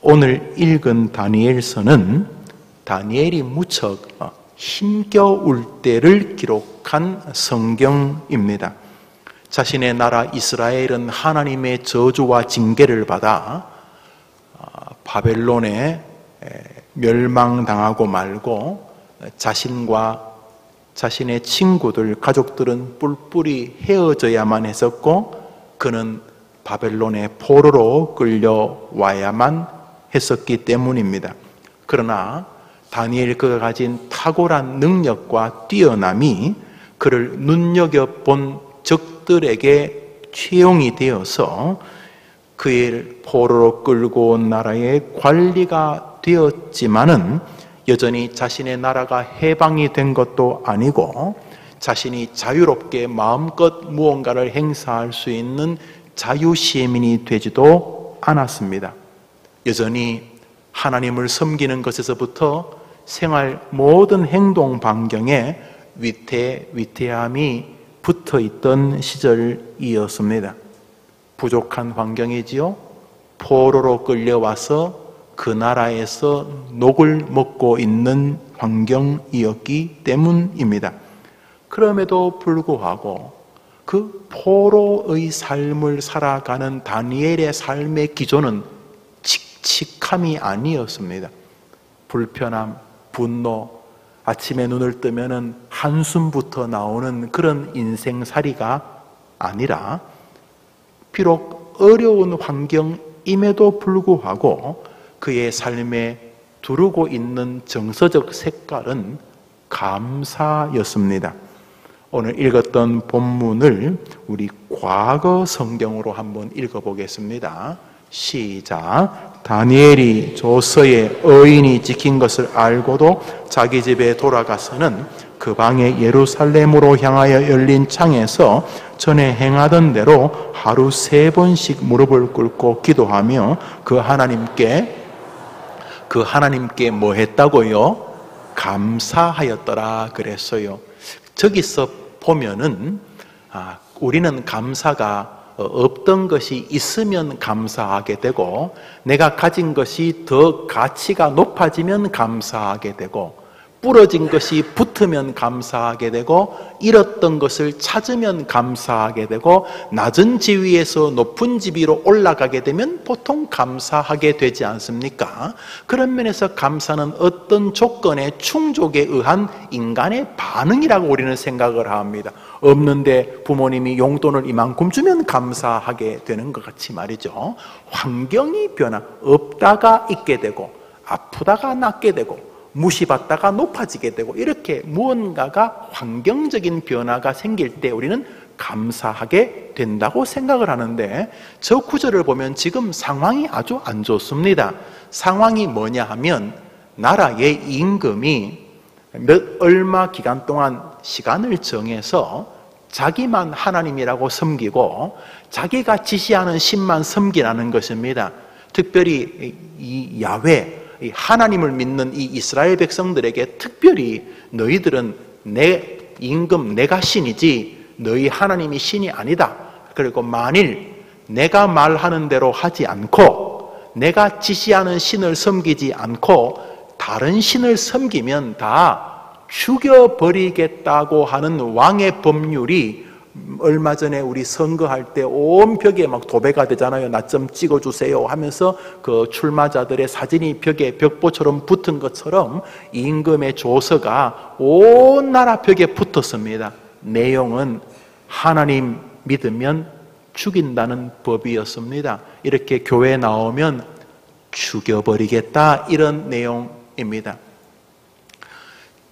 오늘 읽은 다니엘서는 다니엘이 무척 힘겨울 때를 기록한 성경입니다. 자신의 나라 이스라엘은 하나님의 저주와 징계를 받아 바벨론에 멸망당하고 말고 자신과 자신의 친구들, 가족들은 뿔뿔이 헤어져야만 했었고 그는 바벨론의 포로로 끌려와야만 했었기 때문입니다. 그러나 다니엘 그가 가진 탁월한 능력과 뛰어남이 그를 눈여겨본 적들에게 채용이 되어서 그의 포로로 끌고 온 나라의 관리가 되었지만은 여전히 자신의 나라가 해방이 된 것도 아니고 자신이 자유롭게 마음껏 무언가를 행사할 수 있는 자유시민이 되지도 않았습니다. 여전히 하나님을 섬기는 것에서부터 생활 모든 행동 반경에 위태함이 붙어 있던 시절이었습니다. 부족한 환경이지요. 포로로 끌려와서 그 나라에서 녹을 먹고 있는 환경이었기 때문입니다. 그럼에도 불구하고 그 포로의 삶을 살아가는 다니엘의 삶의 기조는 칙칙함이 아니었습니다. 불편함, 분노, 아침에 눈을 뜨면은 한숨부터 나오는 그런 인생살이가 아니라 비록 어려운 환경임에도 불구하고 그의 삶에 두르고 있는 정서적 색깔은 감사였습니다. 오늘 읽었던 본문을 우리 과거 성경으로 한번 읽어보겠습니다. 시작. 다니엘이 조서에 의인이 지킨 것을 알고도 자기 집에 돌아가서는 그 방에 예루살렘으로 향하여 열린 창에서 전에 행하던 대로 하루 3번씩 무릎을 꿇고 기도하며 그 하나님께 뭐 했다고요? 감사하였더라 그랬어요. 저기서 보면은 우리는 감사가 없던 것이 있으면 감사하게 되고 내가 가진 것이 더 가치가 높아지면 감사하게 되고 부러진 것이 붙으면 감사하게 되고 잃었던 것을 찾으면 감사하게 되고 낮은 지위에서 높은 지위로 올라가게 되면 보통 감사하게 되지 않습니까? 그런 면에서 감사는 어떤 조건의 충족에 의한 인간의 반응이라고 우리는 생각을 합니다. 없는데 부모님이 용돈을 이만큼 주면 감사하게 되는 것 같이 말이죠. 환경이 변화, 없다가 있게 되고 아프다가 낫게 되고 무시받다가 높아지게 되고 이렇게 무언가가 환경적인 변화가 생길 때 우리는 감사하게 된다고 생각을 하는데 저 구절을 보면 지금 상황이 아주 안 좋습니다. 상황이 뭐냐 하면 나라의 임금이 얼마 기간 동안 시간을 정해서 자기만 하나님이라고 섬기고 자기가 지시하는 신만 섬기라는 것입니다. 특별히 이 야훼 하나님을 믿는 이 이스라엘 백성들에게 특별히 너희들은 내 임금, 내가 신이지 너희 하나님이 신이 아니다. 그리고 만일 내가 말하는 대로 하지 않고 내가 지시하는 신을 섬기지 않고 다른 신을 섬기면 다 죽여버리겠다고 하는 왕의 법률이 얼마 전에 우리 선거할 때 온 벽에 막 도배가 되잖아요. 나 좀 찍어주세요 하면서 그 출마자들의 사진이 벽에 벽보처럼 붙은 것처럼 임금의 조서가 온 나라 벽에 붙었습니다. 내용은 하나님 믿으면 죽인다는 법이었습니다. 이렇게 교회 나오면 죽여버리겠다 이런 내용입니다.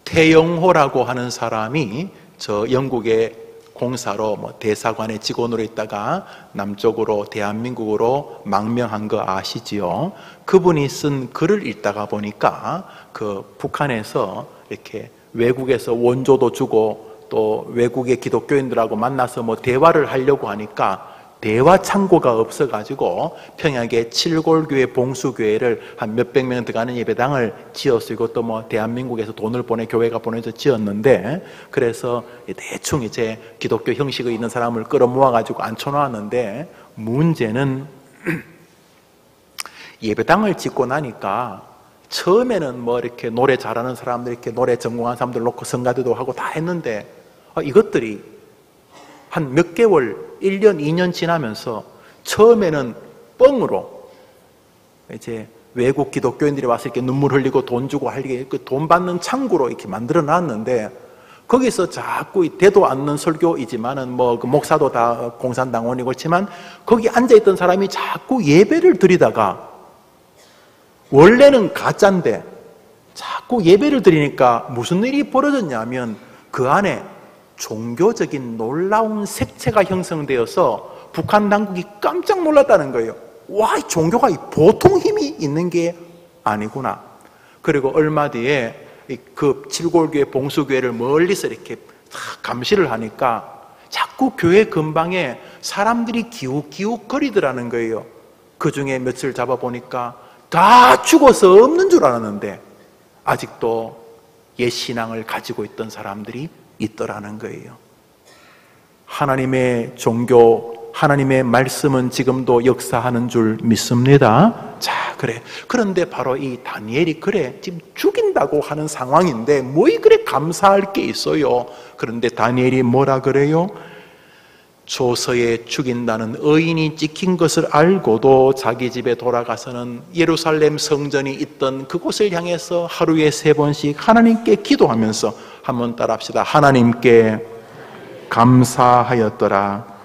태영호라고 하는 사람이 저 영국의 공사로 대사관의 직원으로 있다가 남쪽으로 대한민국으로 망명한 거 아시지요? 그분이 쓴 글을 읽다가 보니까 그 북한에서 이렇게 외국에서 원조도 주고 또 외국의 기독교인들하고 만나서 대화를 하려고 하니까 대화 창고가 없어가지고 평양에 칠골교회 봉수교회를 한 몇백 명 들어가는 예배당을 지었어요. 이것도 대한민국에서 돈을 교회가 보내서 지었는데, 그래서 대충 이제 기독교 형식이 있는 사람을 끌어모아가지고 앉혀놓았는데, 문제는 예배당을 짓고 나니까 처음에는 뭐 이렇게 노래 잘하는 사람들, 이렇게 노래 전공한 사람들 놓고 성가대도 하고 다 했는데 이것들이 한 몇 개월, 1년, 2년 지나면서 처음에는 뻥으로 이제 외국 기독교인들이 와서 이렇게 눈물 흘리고 돈 주고 할 게 그 돈 받는 창구로 이렇게 만들어 놨는데 거기서 자꾸 되도 않는 설교이지만은 뭐 그 목사도 다 공산당원이고 그렇지만 거기 앉아있던 사람이 자꾸 예배를 드리다가 원래는 가짜인데 자꾸 예배를 드리니까 무슨 일이 벌어졌냐면 그 안에 종교적인 놀라운 색채가 형성되어서 북한 당국이 깜짝 놀랐다는 거예요. 와, 이 종교가 보통 힘이 있는 게 아니구나. 그리고 얼마 뒤에 그 칠골교회 봉수교회를 멀리서 이렇게 감시를 하니까 자꾸 교회 근방에 사람들이 기웃기웃 거리더라는 거예요. 그 중에 며칠 잡아보니까 다 죽어서 없는 줄 알았는데 아직도 옛 신앙을 가지고 있던 사람들이 있더라는 거예요. 하나님의 종교, 하나님의 말씀은 지금도 역사하는 줄 믿습니다. 자, 그래. 그런데 바로 이 다니엘이 그래 지금 죽인다고 하는 상황인데 뭐이 그래 감사할 게 있어요. 그런데 다니엘이 뭐라 그래요? 조서에 죽인다는 의인이 찍힌 것을 알고도 자기 집에 돌아가서는 예루살렘 성전이 있던 그곳을 향해서 하루에 3번씩 하나님께 기도하면서 한번 따라합시다. 하나님께 감사하였더라.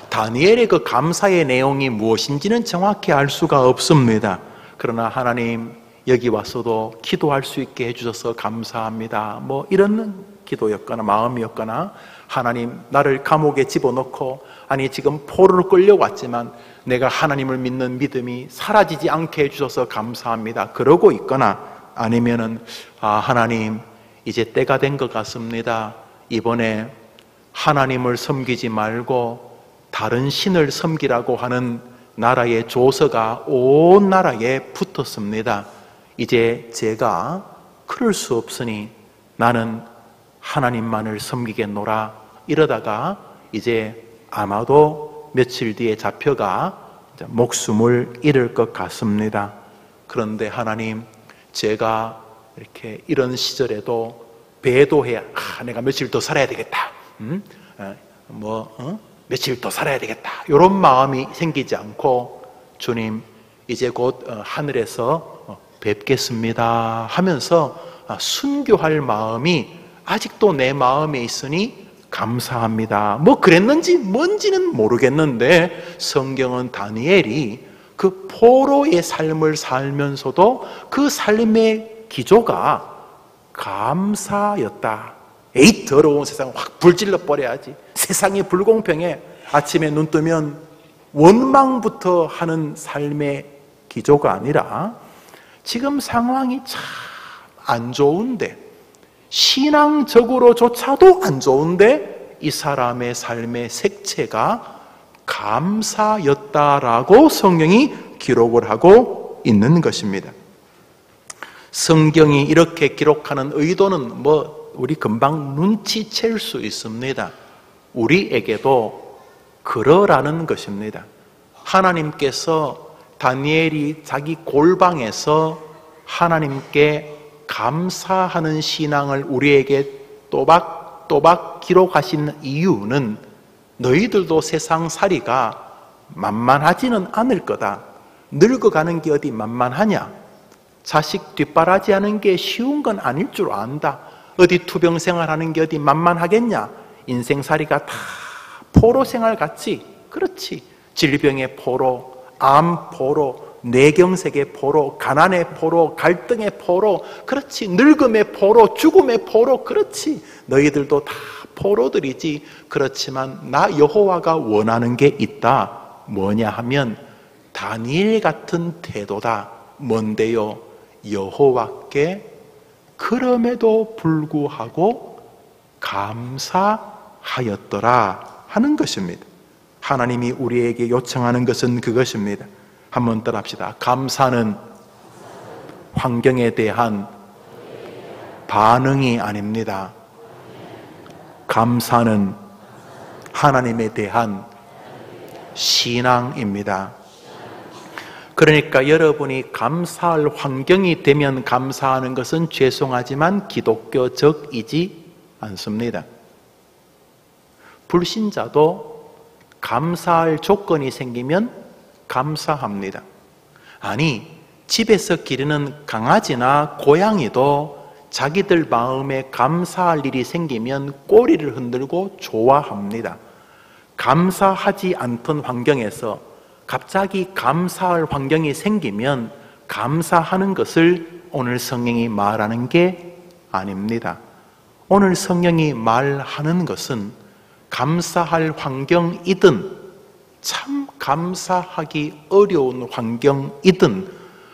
다니엘의 그 감사의 내용이 무엇인지는 정확히 알 수가 없습니다. 그러나 하나님 여기 와서도 기도할 수 있게 해주셔서 감사합니다. 뭐 이런 기도였거나 마음이었거나 하나님 나를 감옥에 집어넣고 아니 지금 포로로 끌려왔지만 내가 하나님을 믿는 믿음이 사라지지 않게 해주셔서 감사합니다. 그러고 있거나 아니면은 하나님 이제 때가 된 것 같습니다. 이번에 하나님을 섬기지 말고 다른 신을 섬기라고 하는 나라의 조서가 온 나라에 붙었습니다. 이제 제가 그럴 수 없으니 나는 하나님만을 섬기겠노라. 이러다가 이제 아마도 며칠 뒤에 잡혀가 목숨을 잃을 것 같습니다. 그런데 하나님, 제가 이렇게 이런 시절에도 배도해야 내가 며칠 더 살아야 되겠다. 며칠 더 살아야 되겠다. 이런 마음이 생기지 않고 주님 이제 곧 하늘에서 뵙겠습니다 하면서 순교할 마음이 아직도 내 마음에 있으니 감사합니다. 뭐 그랬는지 뭔지는 모르겠는데 성경은 다니엘이 그 포로의 삶을 살면서도 그 삶의 기조가 감사였다. 에이 더러운 세상 확 불질러 버려야지. 세상이 불공평해. 아침에 눈 뜨면 원망부터 하는 삶의 기조가 아니라 지금 상황이 참 안 좋은데 신앙적으로조차도 안 좋은데 이 사람의 삶의 색채가 감사였다라고 성경이 기록을 하고 있는 것입니다. 성경이 이렇게 기록하는 의도는 우리 금방 눈치챌 수 있습니다. 우리에게도 그러라는 것입니다. 하나님께서 다니엘이 자기 골방에서 하나님께 감사하는 신앙을 우리에게 또박또박 기록하신 이유는 너희들도 세상살이가 만만하지는 않을 거다. 늙어가는 게 어디 만만하냐? 자식 뒷바라지하는 게 쉬운 건 아닐 줄 안다. 어디 투병생활하는 게 어디 만만하겠냐? 인생살이가 다 포로생활 같지? 그렇지. 질병의 포로, 암 포로, 뇌경색의 포로, 가난의 포로, 갈등의 포로, 그렇지. 늙음의 포로, 죽음의 포로, 그렇지. 너희들도 다 포로들이지. 그렇지만 나 여호와가 원하는 게 있다. 뭐냐 하면 다니엘 같은 태도다. 뭔데요? 여호와께 그럼에도 불구하고 감사하였더라 하는 것입니다. 하나님이 우리에게 요청하는 것은 그것입니다. 한번 따라합시다. 감사는 환경에 대한 반응이 아닙니다. 감사는 하나님에 대한 신앙입니다. 그러니까 여러분이 감사할 환경이 되면 감사하는 것은 죄송하지만 기독교적이지 않습니다. 불신자도 감사할 조건이 생기면 감사합니다. 아니, 집에서 기르는 강아지나 고양이도 자기들 마음에 감사할 일이 생기면 꼬리를 흔들고 좋아합니다. 감사하지 않던 환경에서 갑자기 감사할 환경이 생기면 감사하는 것을 오늘 성경이 말하는 게 아닙니다. 오늘 성경이 말하는 것은 감사할 환경이든 참 감사하기 어려운 환경이든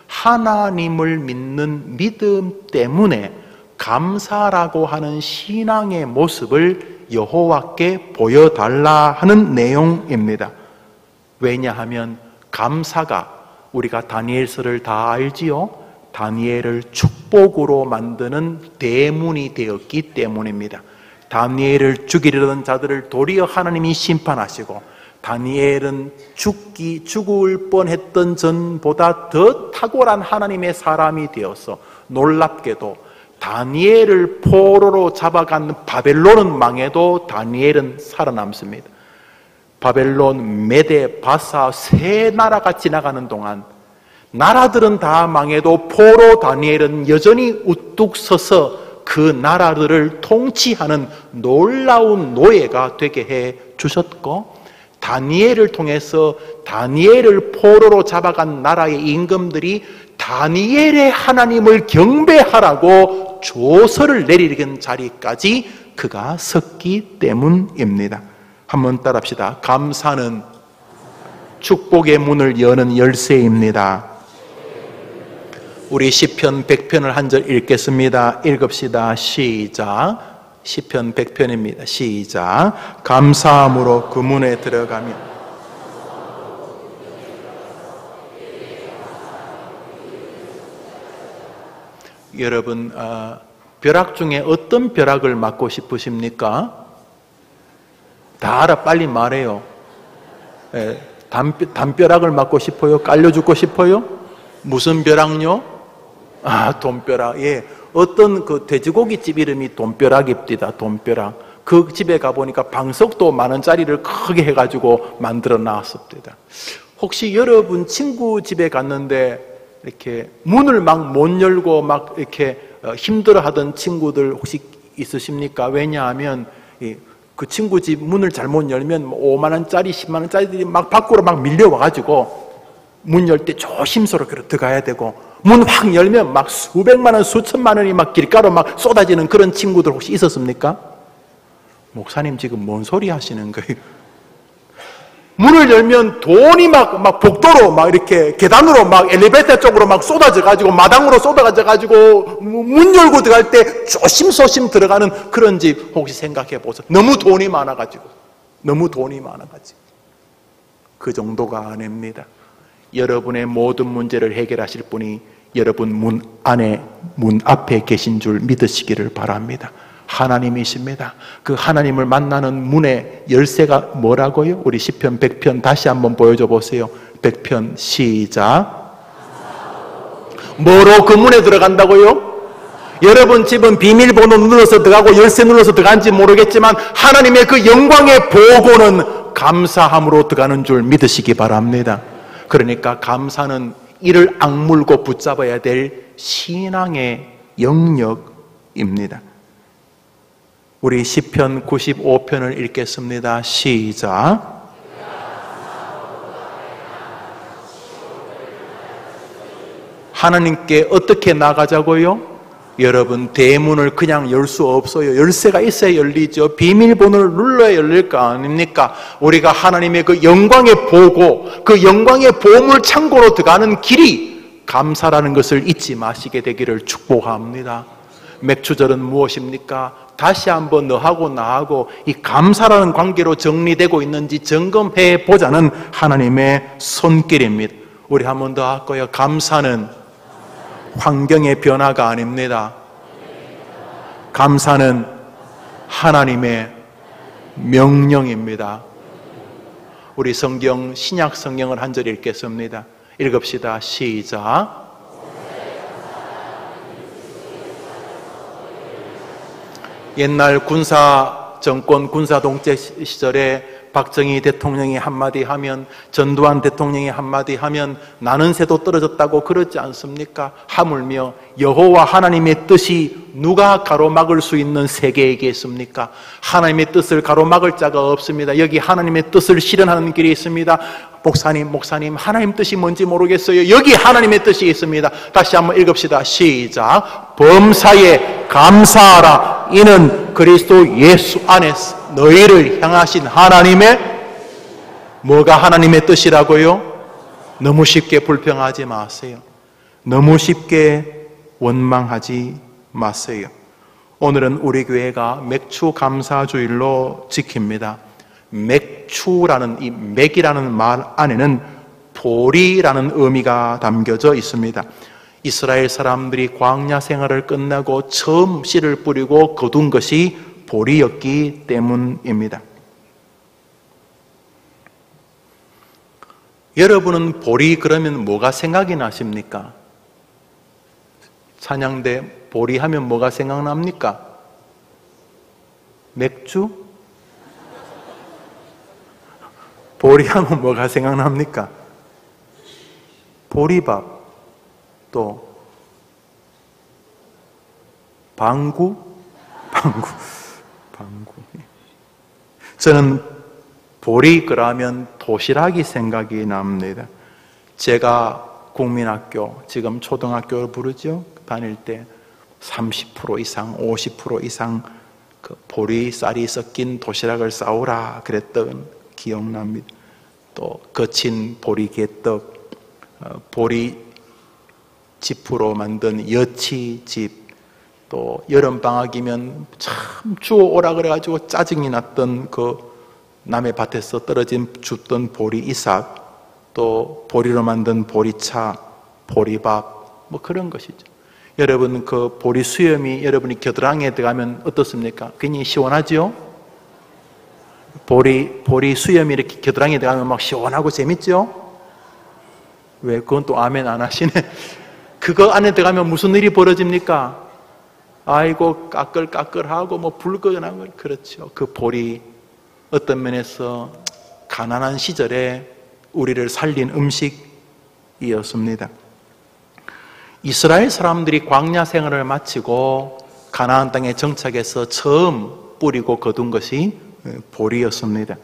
하나님을 믿는 믿음 때문에 감사라고 하는 신앙의 모습을 여호와께 보여달라 하는 내용입니다. 왜냐하면 감사가, 우리가 다니엘서를 다 알지요? 다니엘을 축복으로 만드는 대문이 되었기 때문입니다. 다니엘을 죽이려던 자들을 도리어 하나님이 심판하시고, 다니엘은 죽을 뻔했던 전보다 더 탁월한 하나님의 사람이 되어서 놀랍게도 다니엘을 포로로 잡아간 바벨론은 망해도 다니엘은 살아남습니다. 바벨론, 메데, 바사 세 나라가 지나가는 동안 나라들은 다 망해도 포로 다니엘은 여전히 우뚝 서서 그 나라들을 통치하는 놀라운 노예가 되게 해 주셨고, 다니엘을 통해서 다니엘을 포로로 잡아간 나라의 임금들이 다니엘의 하나님을 경배하라고 조서를 내리는 자리까지 그가 섰기 때문입니다. 한번 따라합시다. 감사는 축복의 문을 여는 열쇠입니다. 우리 시편 100편을 한 절 읽겠습니다. 읽읍시다. 시작. 시편 100편입니다. 시작. 감사함으로 그 문에 들어가면 여러분, 벼락 중에 어떤 벼락을 맞고 싶으십니까? 다 알아, 빨리 말해요. 담벼락을 맞고 싶어요? 깔려 죽고 싶어요? 무슨 벼락요? 돈벼락. 예, 어떤 그 돼지고기집 이름이 돈벼락입니다. 돈벼락. 그 집에 가보니까 방석도 10,000원짜리를 크게 해가지고 만들어 놨습니다. 혹시 여러분 친구 집에 갔는데 이렇게 문을 막 못 열고 막 이렇게 힘들어 하던 친구들 혹시 있으십니까? 왜냐하면 그 친구 집 문을 잘못 열면 5만원짜리, 10만원짜리들이 막 밖으로 막 밀려와가지고 문 열 때 조심스럽게 들어가야 되고, 문 확 열면 막 수백만원, 수천만원이 막 길가로 막 쏟아지는 그런 친구들 혹시 있었습니까? 목사님 지금 뭔 소리 하시는 거예요? 문을 열면 돈이 막 복도로 막 이렇게 계단으로 막 엘리베이터 쪽으로 막 쏟아져가지고 마당으로 쏟아져가지고 문 열고 들어갈 때 조심조심 들어가는 그런 집 혹시 생각해 보세요. 너무 돈이 많아가지고. 그 정도가 아닙니다. 여러분의 모든 문제를 해결하실 분이 여러분 문 앞에 계신 줄 믿으시기를 바랍니다. 하나님이십니다. 그 하나님을 만나는 문의 열쇠가 뭐라고요? 우리 시편 100편 다시 한번 보여줘 보세요. 100편 시작. 뭐로 그 문에 들어간다고요? 여러분 집은 비밀번호 눌러서 들어가고 열쇠 눌러서 들어간지 모르겠지만 하나님의 그 영광의 보고는 감사함으로 들어가는 줄 믿으시기 바랍니다. 그러니까 감사는 이를 악물고 붙잡아야 될 신앙의 영역입니다. 우리 시편 95편을 읽겠습니다. 시작. 하나님께 어떻게 나가자고요? 여러분, 대문을 그냥 열 수 없어요. 열쇠가 있어야 열리죠. 비밀번호를 눌러야 열릴 거 아닙니까? 우리가 하나님의 그 영광의 보고, 그 영광의 보물 창고로 들어가는 길이 감사라는 것을 잊지 마시게 되기를 축복합니다. 맥주절은 무엇입니까? 다시 한번 너하고 나하고 이 감사라는 관계로 정리되고 있는지 점검해 보자는 하나님의 손길입니다. 우리 한 번 더 할 거예요. 감사는 환경의 변화가 아닙니다. 감사는 하나님의 명령입니다. 우리 성경, 신약 성경을 한 절 읽겠습니다. 읽읍시다. 시작. 옛날 군사 정권, 군사 독재 시절에 박정희 대통령이 한마디 하면, 전두환 대통령이 한마디 하면 나는 새도 떨어졌다고 그러지 않습니까? 하물며 여호와 하나님의 뜻이 누가 가로막을 수 있는 세계에게 있습니까? 하나님의 뜻을 가로막을 자가 없습니다. 여기 하나님의 뜻을 실현하는 길이 있습니다. 목사님, 하나님 뜻이 뭔지 모르겠어요. 여기 하나님의 뜻이 있습니다. 다시 한번 읽읍시다. 시작. 범사에 감사하라. 이는 그리스도 예수 안에서 너희를 향하신 하나님의, 뭐가 하나님의 뜻이라고요? 너무 쉽게 불평하지 마세요. 너무 쉽게 원망하지 마세요. 오늘은 우리 교회가 맥주 감사주일로 지킵니다. 맥주라는, 이 맥이라는 말 안에는 보리라는 의미가 담겨져 있습니다. 이스라엘 사람들이 광야 생활을 끝나고 처음 씨를 뿌리고 거둔 것이 보리였기 때문입니다. 여러분은 보리 그러면 뭐가 생각이 나십니까? 찬양대 보리 하면 뭐가 생각납니까? 맥주? 보리 하면 뭐가 생각납니까? 보리밥, 또 방구. 저는 보리 그러면 도시락이 생각이 납니다. 제가 국민학교, 지금 초등학교를 부르죠? 다닐 때 30% 이상, 50% 이상 그 보리쌀이 섞인 도시락을 싸오라 그랬던 기억납니다. 또 거친 보리개떡, 보리 짚으로 만든 여치집, 또 여름방학이면 참 주워오라 그래가지고 짜증이 났던 그 남의 밭에서 떨어진 줍던 보리 이삭, 또 보리로 만든 보리차, 보리밥, 뭐 그런 것이죠. 여러분 그 보리 수염이 여러분이 겨드랑이에 들어가면 어떻습니까? 굉장히 시원하죠? 보리 수염이 이렇게 겨드랑이에 들어가면 막 시원하고 재밌죠? 왜? 그건 또 아멘 안 하시네. 그거 안에 들어가면 무슨 일이 벌어집니까? 아이고 까끌까끌하고 뭐 불끈한 걸. 그렇죠. 그 보리 어떤 면에서 가난한 시절에 우리를 살린 음식이었습니다. 이스라엘 사람들이 광야 생활을 마치고 가나안 땅에 정착해서 처음 뿌리고 거둔 것이 보리였습니다.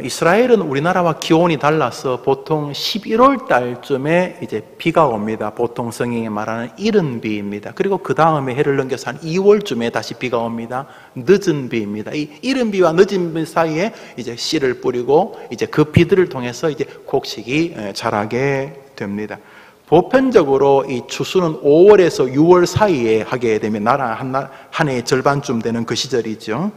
이스라엘은 우리나라와 기온이 달라서 보통 11월 달쯤에 이제 비가 옵니다. 보통 성경이 말하는 이른 비입니다. 그리고 그 다음에 해를 넘겨서 한 2월쯤에 다시 비가 옵니다. 늦은 비입니다. 이 이른 비와 늦은 비 사이에 이제 씨를 뿌리고 이제 그 비들을 통해서 이제 곡식이 자라게 됩니다. 보편적으로 이 추수는 5월에서 6월 사이에 하게 되면 나라 한 해의 절반쯤 되는 그 시절이죠.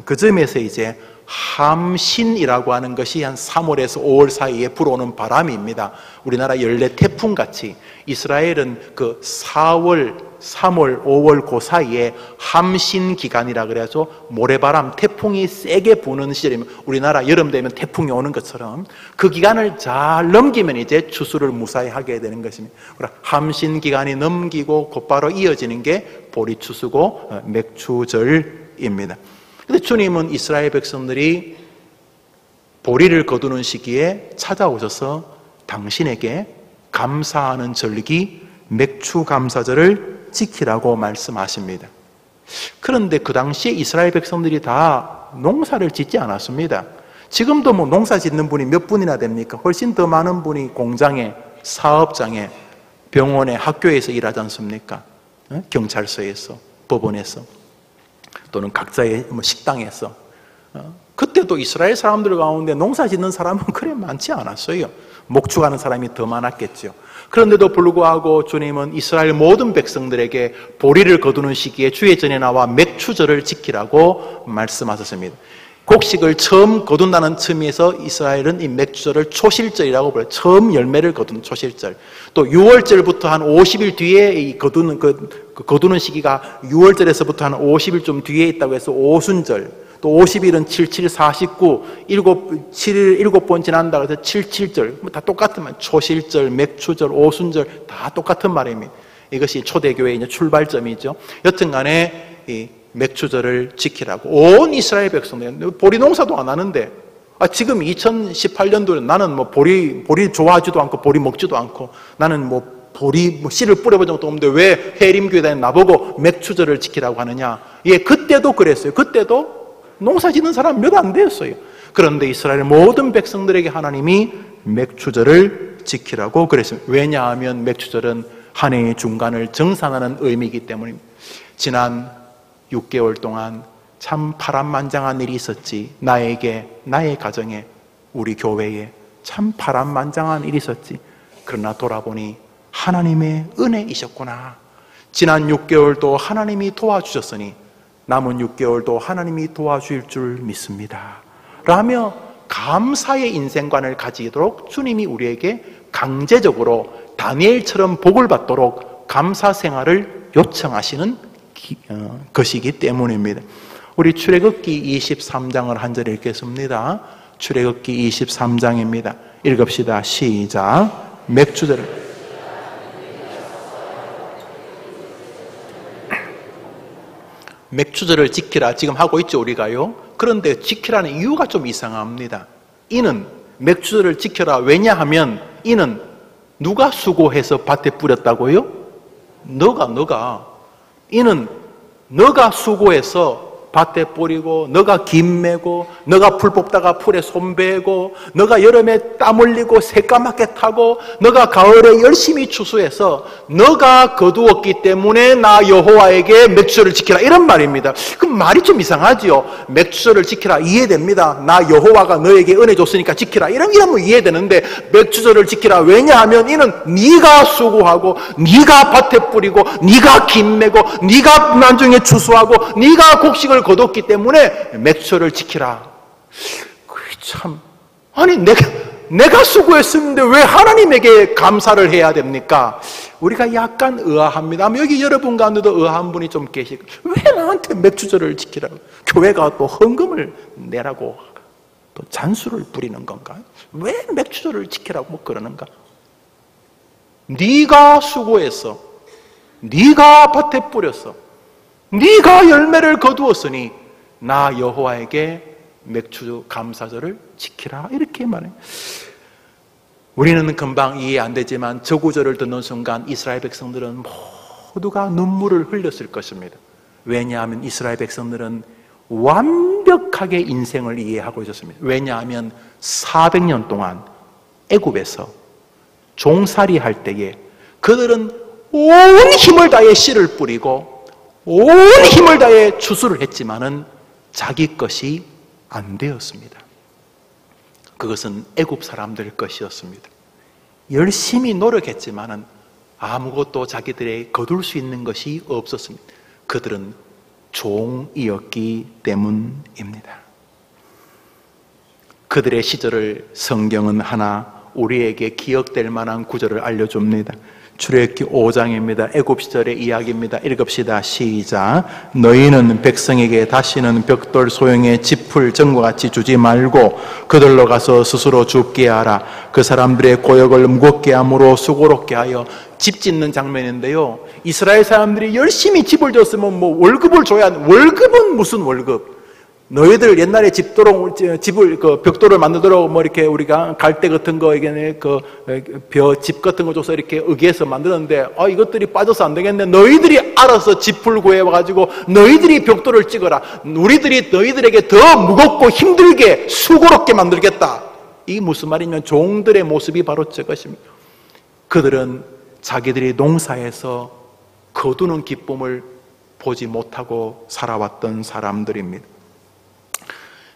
그 점에서 이제 함신이라고 하는 것이 한 3월에서 5월 사이에 불어오는 바람입니다. 우리나라 연례 태풍같이 이스라엘은 그 4월, 3월, 5월 그 사이에 함신 기간이라 그래서 모래바람, 태풍이 세게 부는 시절이면 우리나라 여름 되면 태풍이 오는 것처럼 그 기간을 잘 넘기면 이제 추수를 무사히 하게 되는 것입니다. 함신 기간이 넘기고 곧바로 이어지는 게 보리추수고 맥추절입니다. 근데 주님은 이스라엘 백성들이 보리를 거두는 시기에 찾아오셔서 당신에게 감사하는 절기 맥추 감사절을 지키라고 말씀하십니다. 그런데 그 당시에 이스라엘 백성들이 다 농사를 짓지 않았습니다. 지금도 뭐 농사 짓는 분이 몇 분이나 됩니까? 훨씬 더 많은 분이 공장에, 사업장에, 병원에, 학교에서 일하지 않습니까? 경찰서에서, 법원에서, 또는 각자의 식당에서. 그때도 이스라엘 사람들 가운데 농사 짓는 사람은 그래 많지 않았어요. 목축하는 사람이 더 많았겠죠. 그런데도 불구하고 주님은 이스라엘 모든 백성들에게 보리를 거두는 시기에 주의 전에 나와 맥추절을 지키라고 말씀하셨습니다. 곡식을 처음 거둔다는 층에서 이스라엘은 이 맥추절을 초실절이라고 불러요. 처음 열매를 거두는 초실절. 또 6월절부터 한 50일 뒤에 이 거두는 시기가 6월절에서부터 한 50일 좀 뒤에 있다고 해서 오순절. 또 50일은 77, 49, 7일 7번 지난다 그래서 77절, 다 똑같은 말, 초실절, 맥추절, 오순절 다 똑같은 말입니다. 이것이 초대교회의 이제 출발점이죠. 여튼간에 이 맥추절을 지키라고 온 이스라엘 백성들, 보리 농사도 안 하는데, 지금 2018년도에 나는 뭐 보리 좋아하지도 않고 보리 먹지도 않고 나는 뭐 보리 씨를 뿌려본 적도 없는데 왜 해림교회에 나보고 맥추절을 지키라고 하느냐? 예, 그때도 그랬어요. 그때도 농사 짓는 사람 몇 안 되었어요. 그런데 이스라엘 모든 백성들에게 하나님이 맥추절을 지키라고 그랬습니다. 왜냐하면 맥추절은 한 해의 중간을 정산하는 의미이기 때문입니다. 지난 6개월 동안 참 파란만장한 일이 있었지. 나에게, 나의 가정에, 우리 교회에 참 파란만장한 일이 있었지. 그러나 돌아보니 하나님의 은혜이셨구나. 지난 6개월도 하나님이 도와주셨으니 남은 6개월도 하나님이 도와주실 줄 믿습니다 라며 감사의 인생관을 가지도록 주님이 우리에게 강제적으로 다니엘처럼 복을 받도록 감사 생활을 요청하시는 것이기 때문입니다. 우리 출애굽기 23장을 한 절 읽겠습니다. 출애굽기 23장입니다. 읽읍시다. 시작. 맥추절을 지키라 지금 하고 있죠, 우리가요. 그런데 지키라는 이유가 좀 이상합니다. 이는 맥추절을 지켜라. 왜냐하면 이는 누가 수고해서 밭에 뿌렸다고요? 너가. 이는 너가 수고해서 밭에 뿌리고, 너가 김 메고, 너가 풀 뽑다가 풀에 손 베고, 너가 여름에 땀 흘리고 새까맣게 타고, 너가 가을에 열심히 추수해서 너가 거두었기 때문에 나 여호와에게 맥추절을 지키라, 이런 말입니다. 그럼 말이 좀 이상하지요. 맥추절을 지키라 이해됩니다. 나 여호와가 너에게 은혜 줬으니까 지키라, 이러면 이해되는데 맥추절을 지키라. 왜냐하면 이는 네가 수고하고, 네가 밭에 뿌리고, 네가 김 메고, 네가 나중에 추수하고, 네가 곡식을 거뒀기 때문에 맥추절을 지키라. 참, 아니 내가 수고했었는데 왜 하나님에게 감사를 해야 됩니까? 우리가 약간 의아합니다. 여기 여러분 가운데도 의아한 분이 좀 계시고, 왜 나한테 맥추절을 지키라고? 교회가 또 헌금을 내라고 또 잔수를 부리는 건가? 왜 맥추절을 지키라고 뭐 그러는가? 네가 수고했어, 네가 밭에 뿌렸어, 네가 열매를 거두었으니 나 여호와에게 맥추 감사절을 지키라, 이렇게 말해요. 우리는 금방 이해 안 되지만 저 구절을 듣는 순간 이스라엘 백성들은 모두가 눈물을 흘렸을 것입니다. 왜냐하면 이스라엘 백성들은 완벽하게 인생을 이해하고 있었습니다. 왜냐하면 400년 동안 애굽에서 종살이 할 때에 그들은 온 힘을 다해 씨를 뿌리고 온 힘을 다해 추수를 했지만은 자기 것이 안 되었습니다. 그것은 애굽 사람들 것이었습니다. 열심히 노력했지만은 아무것도 자기들의 거둘 수 있는 것이 없었습니다. 그들은 종이었기 때문입니다. 그들의 시절을 성경은 하나 우리에게 기억될 만한 구절을 알려줍니다. 출애굽기 5장입니다. 애굽 시절의 이야기입니다. 읽읍시다. 시작. 너희는 백성에게 다시는 벽돌 소형의 짚을 전과 같이 주지 말고 그들로 가서 스스로 줍게 하라. 그 사람들의 고역을 무겁게 함으로 수고롭게 하여. 집 짓는 장면인데요, 이스라엘 사람들이 열심히 집을 지었으면 뭐 월급을 줘야 하는, 월급은 무슨 월급? 너희들 옛날에 집을 벽돌을 만들도록 뭐 이렇게 우리가 갈대 같은 거, 이게 집 같은 거 줘서 이렇게 의기해서 만드는데, 이것들이 빠져서 안 되겠네. 너희들이 알아서 짚을 구해와가지고 너희들이 벽돌을 찍어라. 우리들이 너희들에게 더 무겁고 힘들게 수고롭게 만들겠다. 이게 무슨 말이냐면 종들의 모습이 바로 저것입니다. 그들은 자기들이 농사에서 거두는 기쁨을 보지 못하고 살아왔던 사람들입니다.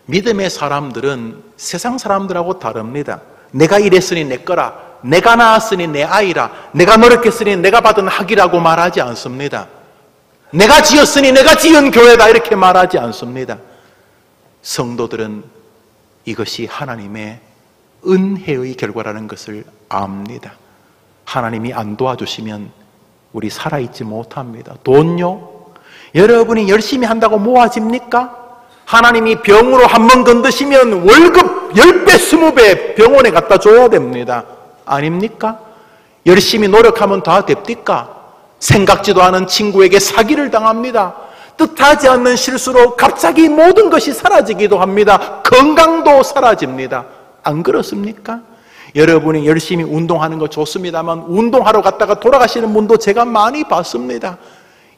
믿음의 사람들은 세상 사람들하고 다릅니다. 내가 이랬으니 내 거라, 내가 낳았으니 내 아이라, 내가 노력했으니 내가 받은 학이라고 말하지 않습니다. 내가 지었으니 내가 지은 교회다, 이렇게 말하지 않습니다. 성도들은 이것이 하나님의 은혜의 결과라는 것을 압니다. 하나님이 안 도와주시면 우리 살아있지 못합니다. 돈요? 여러분이 열심히 한다고 모아집니까? 하나님이 병으로 한번 건드시면 월급 10배, 20배 병원에 갖다 줘야 됩니다. 아닙니까? 열심히 노력하면 다 됩니까? 생각지도 않은 친구에게 사기를 당합니다. 뜻하지 않는 실수로 갑자기 모든 것이 사라지기도 합니다. 건강도 사라집니다. 안 그렇습니까? 여러분이 열심히 운동하는 거 좋습니다만 운동하러 갔다가 돌아가시는 분도 제가 많이 봤습니다.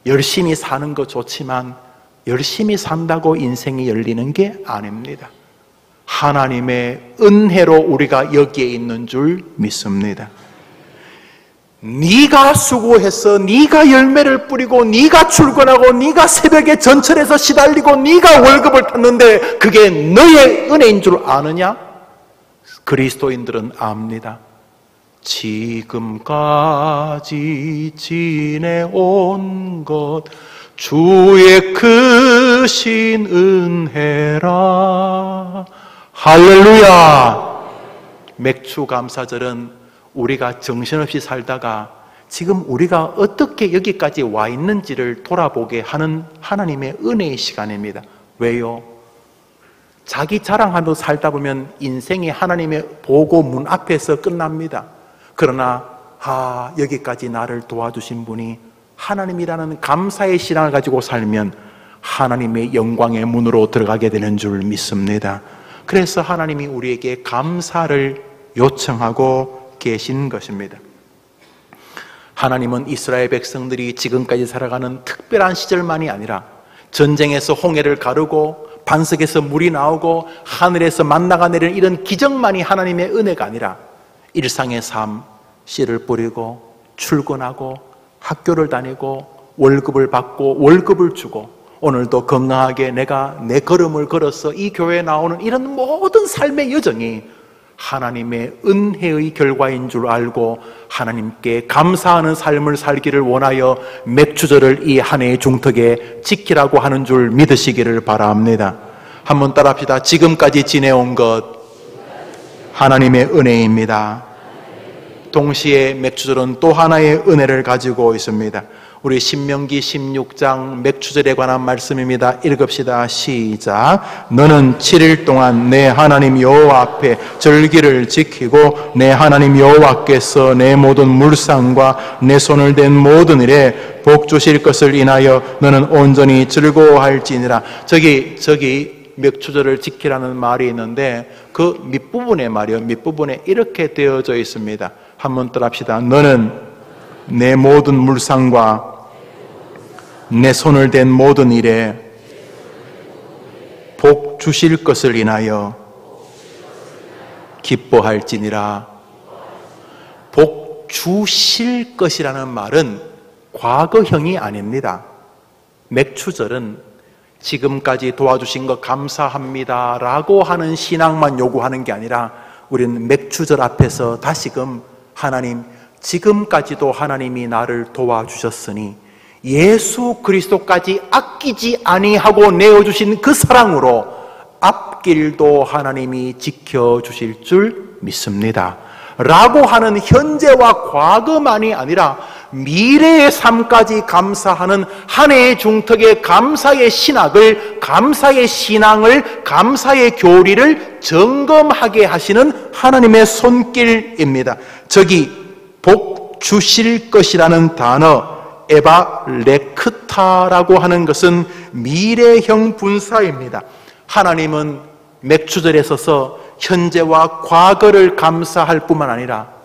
열심히 사는 거 좋지만 열심히 산다고 인생이 열리는 게 아닙니다. 하나님의 은혜로 우리가 여기에 있는 줄 믿습니다. 네가 수고해서 네가 열매를 뿌리고 네가 출근하고 네가 새벽에 전철에서 시달리고 네가 월급을 탔는데 그게 너의 은혜인 줄 아느냐? 그리스도인들은 압니다. 지금까지 지내온 것 주의 크신 은혜라. 할렐루야. 맥주 감사절은 우리가 정신없이 살다가 지금 우리가 어떻게 여기까지 와 있는지를 돌아보게 하는 하나님의 은혜의 시간입니다. 왜요? 자기 자랑하며 살다 보면 인생이 하나님의 보고 문 앞에서 끝납니다. 그러나 여기까지 나를 도와주신 분이 하나님이라는 감사의 신앙을 가지고 살면 하나님의 영광의 문으로 들어가게 되는 줄 믿습니다. 그래서 하나님이 우리에게 감사를 요청하고 계신 것입니다. 하나님은 이스라엘 백성들이 지금까지 살아가는 특별한 시절만이 아니라 전쟁에서 홍해를 가르고 반석에서 물이 나오고 하늘에서 만나가 내리는 이런 기적만이 하나님의 은혜가 아니라 일상의 삶, 씨를 뿌리고 출근하고 학교를 다니고 월급을 받고 월급을 주고 오늘도 건강하게 내가 내 걸음을 걸어서 이 교회에 나오는 이런 모든 삶의 여정이 하나님의 은혜의 결과인 줄 알고 하나님께 감사하는 삶을 살기를 원하여 맥주절을 이 한 해의 중턱에 지키라고 하는 줄 믿으시기를 바랍니다. 한번 따라합시다. 지금까지 지내온 것 하나님의 은혜입니다. 동시에 맥주절은 또 하나의 은혜를 가지고 있습니다. 우리 신명기 16장 맥주절에 관한 말씀입니다. 읽읍시다. 시작. 너는 7일 동안 내 하나님 여호와 앞에 절기를 지키고 내 하나님 여호와께서 내 모든 물상과 내 손을 댄 모든 일에 복 주실 것을 인하여 너는 온전히 즐거워할지니라. 저기 맥주절을 지키라는 말이 있는데 그 밑부분의 말이요. 밑부분에 이렇게 되어져 있습니다. 한번 따라합시다. 너는 내 모든 물상과 내 손을 댄 모든 일에 복 주실 것을 인하여 기뻐할지니라. 복 주실 것이라는 말은 과거형이 아닙니다. 맥주절은 지금까지 도와주신 것 감사합니다 라고 하는 신앙만 요구하는 게 아니라 우리는 맥주절 앞에서 다시금 하나님, 지금까지도 하나님이 나를 도와주셨으니 예수 그리스도까지 아끼지 아니하고 내어주신 그 사랑으로 앞길도 하나님이 지켜주실 줄 믿습니다 라고 하는 현재와 과거만이 아니라 미래의 삶까지 감사하는 한 해의 중턱의 감사의 신학을, 감사의 신앙을, 감사의 교리를 점검하게 하시는 하나님의 손길입니다. 저기 복 주실 것이라는 단어 에바레크타라고 하는 것은 미래형 분사입니다. 하나님은 맥주절에 서서 현재와 과거를 감사할 뿐만 아니라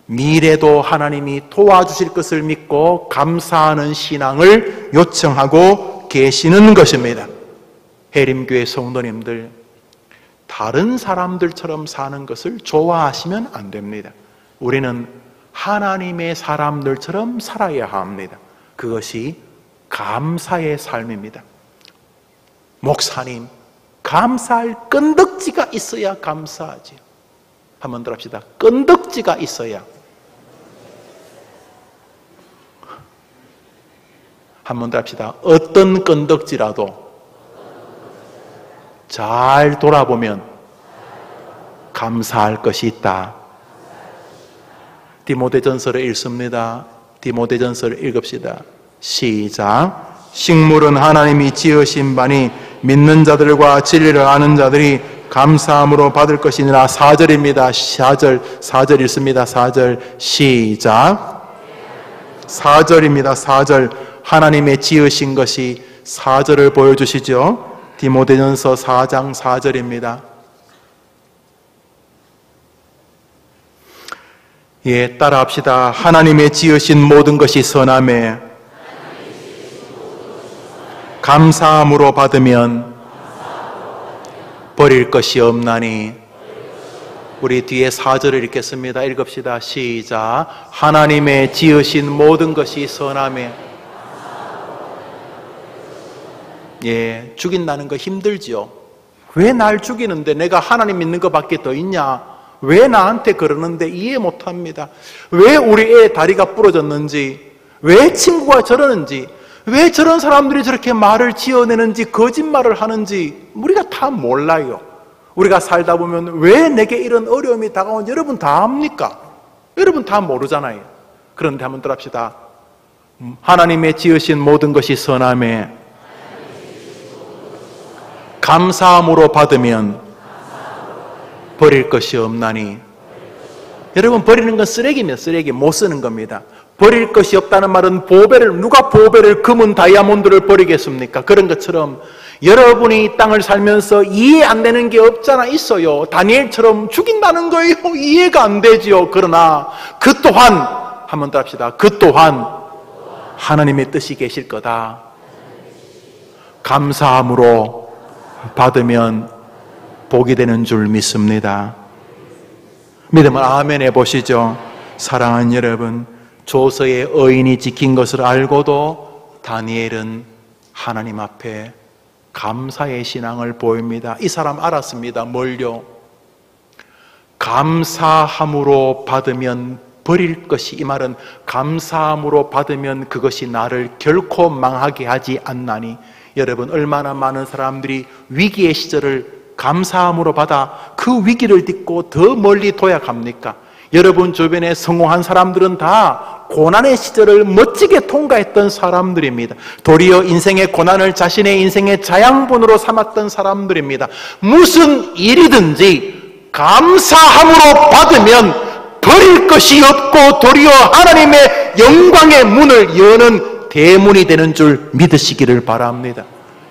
미래도 하나님이 도와주실 것을 믿고 감사하는 신앙을 요청하고 계시는 것입니다. 해림교회 성도님들, 다른 사람들처럼 사는 것을 좋아하시면 안 됩니다. 우리는 하나님의 사람들처럼 살아야 합니다. 그것이 감사의 삶입니다. 목사님, 감사할 끈덕지가 있어야 감사하지. 한번 더 합시다. 끈덕지가 있어야. 한번 더 합시다. 어떤 끈덕지라도 잘 돌아보면 감사할 것이 있다. 디모데전서를 읽습니다. 디모데전서를 읽읍시다. 시작. 식물은 하나님이 지으신 바니 믿는 자들과 진리를 아는 자들이 감사함으로 받을 것이니라. 4절입니다. 4절 읽습니다. 4절 시작. 4절입니다. 4절. 하나님의 지으신 것이 4절을 보여주시죠. 디모데전서 4장 4절입니다. 예, 따라합시다. 하나님의 지으신 모든 것이 선함에 감사함으로 받으면 버릴 것이 없나니. 우리 뒤에 4절을 읽겠습니다. 읽읍시다. 시작. 하나님의 지으신 모든 것이 선함에. 예, 죽인다는 거 힘들죠. 왜 날 죽이는데 내가 하나님 믿는 것밖에 더 있냐? 왜 나한테 그러는데 이해 못합니다. 왜 우리 애 다리가 부러졌는지, 왜 친구가 저러는지, 왜 저런 사람들이 저렇게 말을 지어내는지, 거짓말을 하는지 우리가 다 몰라요. 우리가 살다 보면 왜 내게 이런 어려움이 다가오는지 여러분 다 압니까? 여러분 다 모르잖아요. 그런데 한번 들읍시다. 하나님의 지으신 모든 것이 선함에 감사함으로 받으면 버릴 것이 없나니. 여러분, 버리는 건 쓰레기면 쓰레기, 못 쓰는 겁니다. 버릴 것이 없다는 말은 누가 보배를, 금은, 다이아몬드를 버리겠습니까? 그런 것처럼 여러분이 이 땅을 살면서 이해 안 되는 게 없잖아. 있어요. 다니엘처럼 죽인다는 거예요. 이해가 안 되지요. 그러나 그 또한, 한번 더 합시다. 그 또한 하나님의 뜻이 계실 거다. 감사함으로 받으면 복이 되는 줄 믿습니다. 믿으면 아멘 해보시죠. 사랑하는 여러분, 조서의 의인이 지킨 것을 알고도 다니엘은 하나님 앞에 감사의 신앙을 보입니다. 이 사람 알았습니다. 뭘요? 감사함으로 받으면 버릴 것이, 이 말은 감사함으로 받으면 그것이 나를 결코 망하게 하지 않나니. 여러분, 얼마나 많은 사람들이 위기의 시절을 감사함으로 받아 그 위기를 딛고 더 멀리 도약합니까? 여러분 주변에 성공한 사람들은 다 고난의 시절을 멋지게 통과했던 사람들입니다. 도리어 인생의 고난을 자신의 인생의 자양분으로 삼았던 사람들입니다. 무슨 일이든지 감사함으로 받으면 버릴 것이 없고 도리어 하나님의 영광의 문을 여는 대문이 되는 줄 믿으시기를 바랍니다.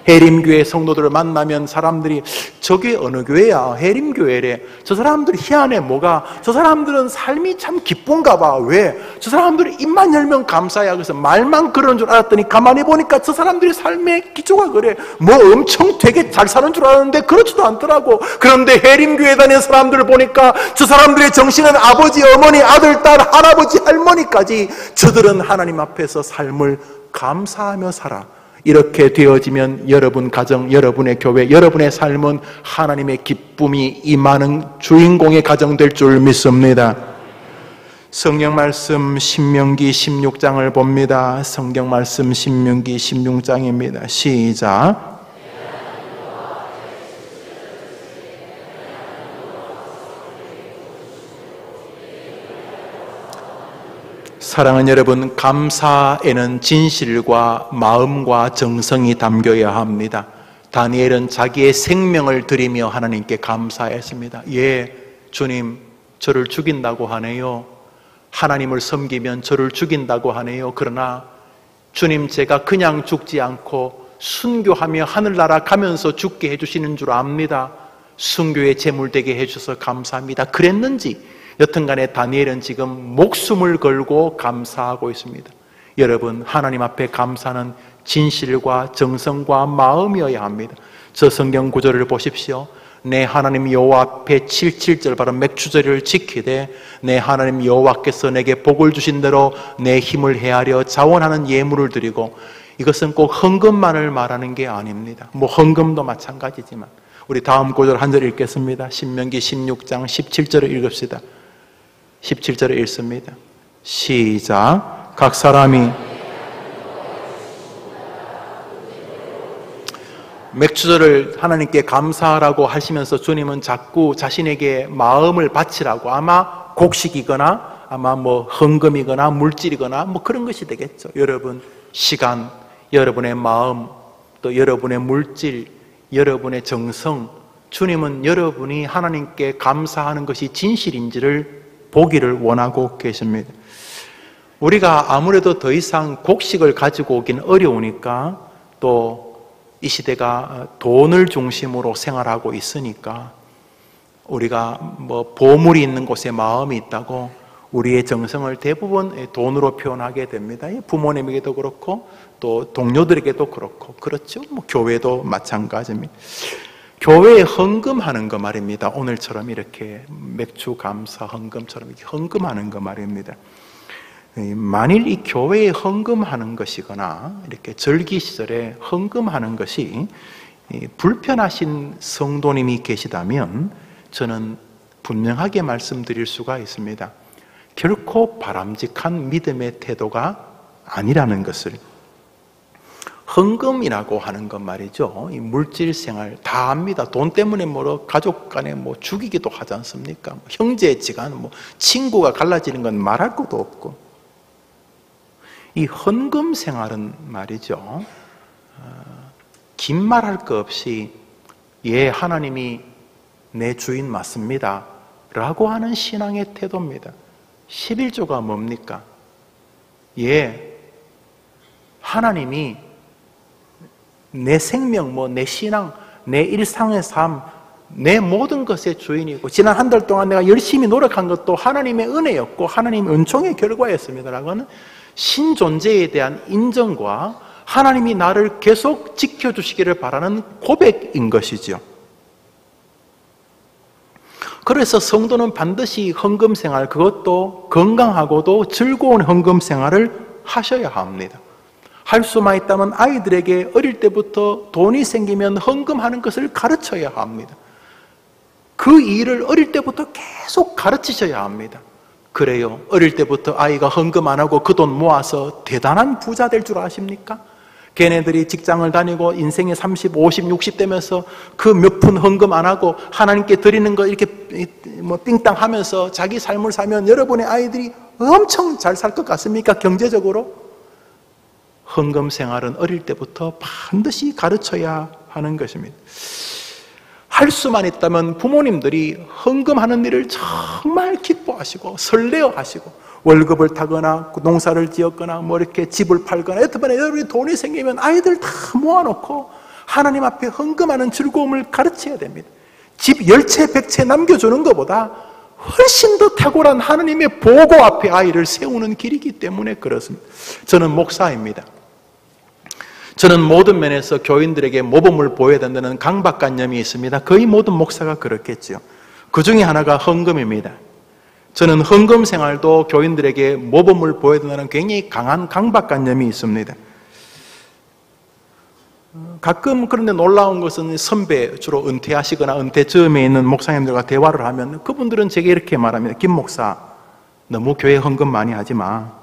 해림교회 성도들을 만나면 사람들이 저게 어느 교회야? 해림교회래. 저 사람들이 희한해. 뭐가? 저 사람들은 삶이 참 기쁜가 봐. 왜? 저 사람들이 입만 열면 감사야. 그래서 말만 그러는 줄 알았더니 가만히 보니까 저 사람들이 삶의 기초가 그래. 뭐 엄청 되게 잘 사는 줄 알았는데 그렇지도 않더라고. 그런데 해림교회 다니는 사람들을 보니까 저 사람들의 정신은 아버지, 어머니, 아들, 딸, 할아버지, 할머니까지 저들은 하나님 앞에서 삶을 감사하며 살아. 이렇게 되어지면 여러분 가정, 여러분의 교회, 여러분의 삶은 하나님의 기쁨이 임하는 주인공의 가정 될 줄 믿습니다. 성경 말씀 신명기 16장을 봅니다. 성경 말씀 신명기 16장입니다. 시작. 사랑하는 여러분, 감사에는 진실과 마음과 정성이 담겨야 합니다. 다니엘은 자기의 생명을 드리며 하나님께 감사했습니다. 예, 주님, 저를 죽인다고 하네요. 하나님을 섬기면 저를 죽인다고 하네요. 그러나 주님, 제가 그냥 죽지 않고 순교하며 하늘나라 가면서 죽게 해주시는 줄 압니다. 순교의 제물 되게 해주셔서 감사합니다. 그랬는지 여튼간에 다니엘은 지금 목숨을 걸고 감사하고 있습니다. 여러분, 하나님 앞에 감사는 진실과 정성과 마음이어야 합니다. 저 성경 구절을 보십시오. 내 하나님 여호와 앞에 77절 바로 맥추절을 지키되 내 하나님 여호와께서 내게 복을 주신 대로 내 힘을 헤아려 자원하는 예물을 드리고. 이것은 꼭 헌금만을 말하는 게 아닙니다. 뭐 헌금도 마찬가지지만. 우리 다음 구절 한 절 읽겠습니다. 신명기 16장 17절을 읽읍시다. 17절을 읽습니다. 시작. 각 사람이 맥추절을 하나님께 감사하라고 하시면서 주님은 자꾸 자신에게 마음을 바치라고, 아마 곡식이거나 아마 뭐 헌금이거나 물질이거나 뭐 그런 것이 되겠죠. 여러분, 시간, 여러분의 마음, 또 여러분의 물질, 여러분의 정성, 주님은 여러분이 하나님께 감사하는 것이 진실인지를 보기를 원하고 계십니다. 우리가 아무래도 더 이상 곡식을 가지고 오긴 어려우니까, 또 이 시대가 돈을 중심으로 생활하고 있으니까 우리가 뭐 보물이 있는 곳에 마음이 있다고 우리의 정성을 대부분 돈으로 표현하게 됩니다. 부모님에게도 그렇고 또 동료들에게도 그렇고, 그렇죠? 뭐 교회도 마찬가지입니다. 교회에 헌금하는 거 말입니다. 오늘처럼 이렇게 맥주 감사 헌금처럼 이렇게 헌금하는 거 말입니다. 만일 이 교회에 헌금하는 것이거나 이렇게 절기 시절에 헌금하는 것이 불편하신 성도님이 계시다면 저는 분명하게 말씀드릴 수가 있습니다. 결코 바람직한 믿음의 태도가 아니라는 것을. 헌금이라고 하는 것 말이죠. 이 물질 생활 다 압니다. 돈 때문에 뭐 가족 간에 뭐 죽이기도 하지 않습니까? 형제지간 뭐 친구가 갈라지는 건 말할 것도 없고. 이 헌금 생활은 말이죠. 긴 말할 거 없이 예, 하나님이 내 주인 맞습니다 라고 하는 신앙의 태도입니다. 11조가 뭡니까? 예, 하나님이 내 생명, 내 신앙, 내 일상의 삶, 내 모든 것의 주인이고, 지난 한 달 동안 내가 열심히 노력한 것도 하나님의 은혜였고 하나님의 은총의 결과였습니다라고는 신존재에 대한 인정과 하나님이 나를 계속 지켜주시기를 바라는 고백인 것이죠. 그래서 성도는 반드시 헌금 생활, 그것도 건강하고도 즐거운 헌금 생활을 하셔야 합니다. 할 수만 있다면 아이들에게 어릴 때부터 돈이 생기면 헌금하는 것을 가르쳐야 합니다. 그 일을 어릴 때부터 계속 가르치셔야 합니다. 그래요. 어릴 때부터 아이가 헌금 안 하고 그 돈 모아서 대단한 부자 될 줄 아십니까? 걔네들이 직장을 다니고 인생의 30, 50, 60 되면서 그 몇 푼 헌금 안 하고 하나님께 드리는 거 이렇게 뭐 띵땅 하면서 자기 삶을 살면 여러분의 아이들이 엄청 잘 살 것 같습니까? 경제적으로? 헌금 생활은 어릴 때부터 반드시 가르쳐야 하는 것입니다. 할 수만 있다면 부모님들이 헌금하는 일을 정말 기뻐하시고 설레어하시고 월급을 타거나 농사를 지었거나 뭐 이렇게 집을 팔거나 여튼간에 여러분이 돈이 생기면 아이들 다 모아놓고 하나님 앞에 헌금하는 즐거움을 가르쳐야 됩니다. 집 10채 100채 남겨주는 것보다 훨씬 더 탁월한 하나님의 보고 앞에 아이를 세우는 길이기 때문에 그렇습니다. 저는 목사입니다. 저는 모든 면에서 교인들에게 모범을 보여야 된다는 강박관념이 있습니다. 거의 모든 목사가 그렇겠죠. 그 중에 하나가 헌금입니다. 저는 헌금 생활도 교인들에게 모범을 보여야 된다는 굉장히 강한 강박관념이 있습니다. 가끔 그런데 놀라운 것은 선배, 주로 은퇴하시거나 은퇴 즈음에 있는 목사님들과 대화를 하면 그분들은 제게 이렇게 말합니다. 김 목사, 너무 교회 헌금 많이 하지 마.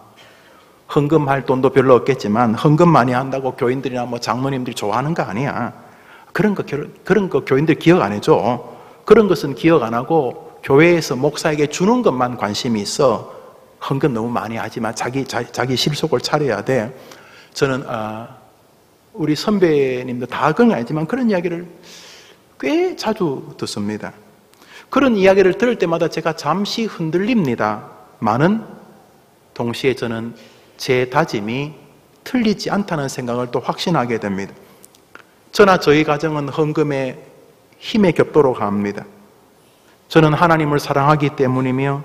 헌금할 돈도 별로 없겠지만 헌금 많이 한다고 교인들이나 뭐 장로님들이 좋아하는 거 아니야. 그런 거 교인들 기억 안 해줘. 그런 것은 기억 안 하고 교회에서 목사에게 주는 것만 관심이 있어. 헌금 너무 많이 하지 마. 자기 실속을 차려야 돼. 저는 우리 선배님도 다 그런 건 아니지만 그런 이야기를 꽤 자주 듣습니다. 그런 이야기를 들을 때마다 제가 잠시 흔들립니다만은 동시에 저는 제 다짐이 틀리지 않다는 생각을 또 확신하게 됩니다. 저나 저희 가정은 헌금에 힘에 겹도록 합니다. 저는 하나님을 사랑하기 때문이며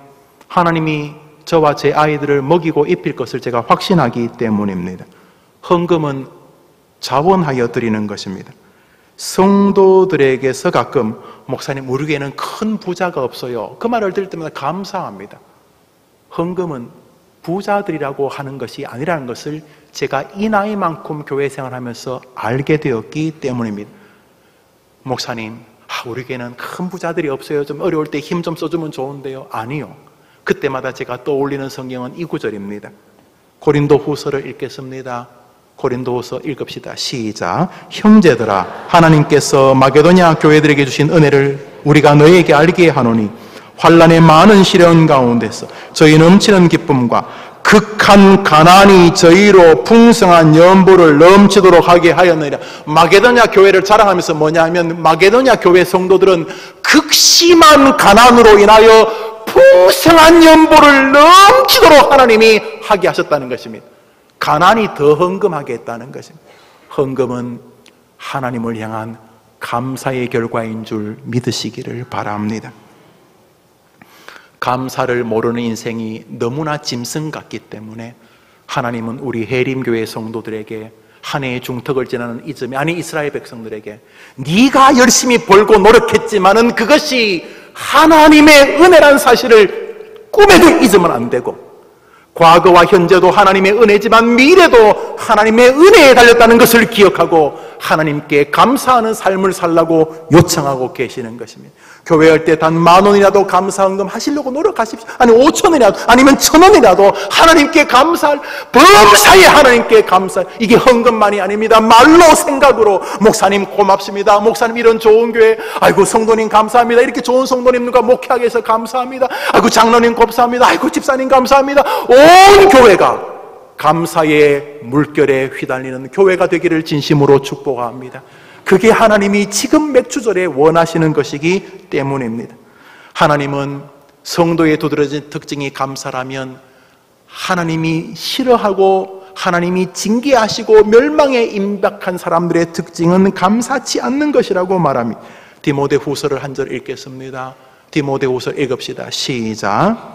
하나님이 저와 제 아이들을 먹이고 입힐 것을 제가 확신하기 때문입니다. 헌금은 자원하여 드리는 것입니다. 성도들에게서 가끔 목사님 우리 교회는 큰 부자가 없어요. 그 말을 들을 때마다 감사합니다. 헌금은 부자들이라고 하는 것이 아니라는 것을 제가 이 나이만큼 교회 생활하면서 알게 되었기 때문입니다. 목사님, 우리 교회는 큰 부자들이 없어요. 좀 어려울 때 힘 좀 써주면 좋은데요. 아니요. 그때마다 제가 떠올리는 성경은 이 구절입니다. 고린도 후서를 읽겠습니다. 고린도 후서 읽읍시다. 시작. 형제들아, 하나님께서 마게도냐 교회들에게 주신 은혜를 우리가 너희에게 알게 하노니 환난의 많은 시련 가운데서 저희 넘치는 기쁨과 극한 가난이 저희로 풍성한 연보를 넘치도록 하게 하였느니라. 마게도냐 교회를 자랑하면서 뭐냐 하면 마게도냐 교회 성도들은 극심한 가난으로 인하여 풍성한 연보를 넘치도록 하나님이 하게 하셨다는 것입니다. 가난이 더 헌금하게 했다는 것입니다. 헌금은 하나님을 향한 감사의 결과인 줄 믿으시기를 바랍니다. 감사를 모르는 인생이 너무나 짐승 같기 때문에 하나님은 우리 해림교회 성도들에게 한 해의 중턱을 지나는 이쯤에, 아니 이스라엘 백성들에게 네가 열심히 벌고 노력했지만은 그것이 하나님의 은혜란 사실을 꿈에도 잊으면 안 되고, 과거와 현재도 하나님의 은혜지만 미래도 하나님의 은혜에 달렸다는 것을 기억하고 하나님께 감사하는 삶을 살라고 요청하고 계시는 것입니다. 교회할 때 단 10,000원이라도 감사헌금 하시려고 노력하십시오. 아니 5,000원이라도, 아니면 1,000원이라도 하나님께 감사할, 범사에 하나님께 감사할, 이게 헌금만이 아닙니다. 말로 생각으로 목사님 고맙습니다, 목사님 이런 좋은 교회, 아이고 성도님 감사합니다, 이렇게 좋은 성도님과 목회하게 해서 감사합니다, 아이고 장로님 감사합니다, 아이고 집사님 감사합니다. 온 교회가 감사의 물결에 휘달리는 교회가 되기를 진심으로 축복합니다. 그게 하나님이 지금 맥주절에 원하시는 것이기 때문입니다. 하나님은 성도의 두드러진 특징이 감사라면 하나님이 싫어하고 하나님이 징계하시고 멸망에 임박한 사람들의 특징은 감사치 않는 것이라고 말합니다. 디모데후서를 한 절 읽겠습니다. 디모데후서 읽읍시다. 시작.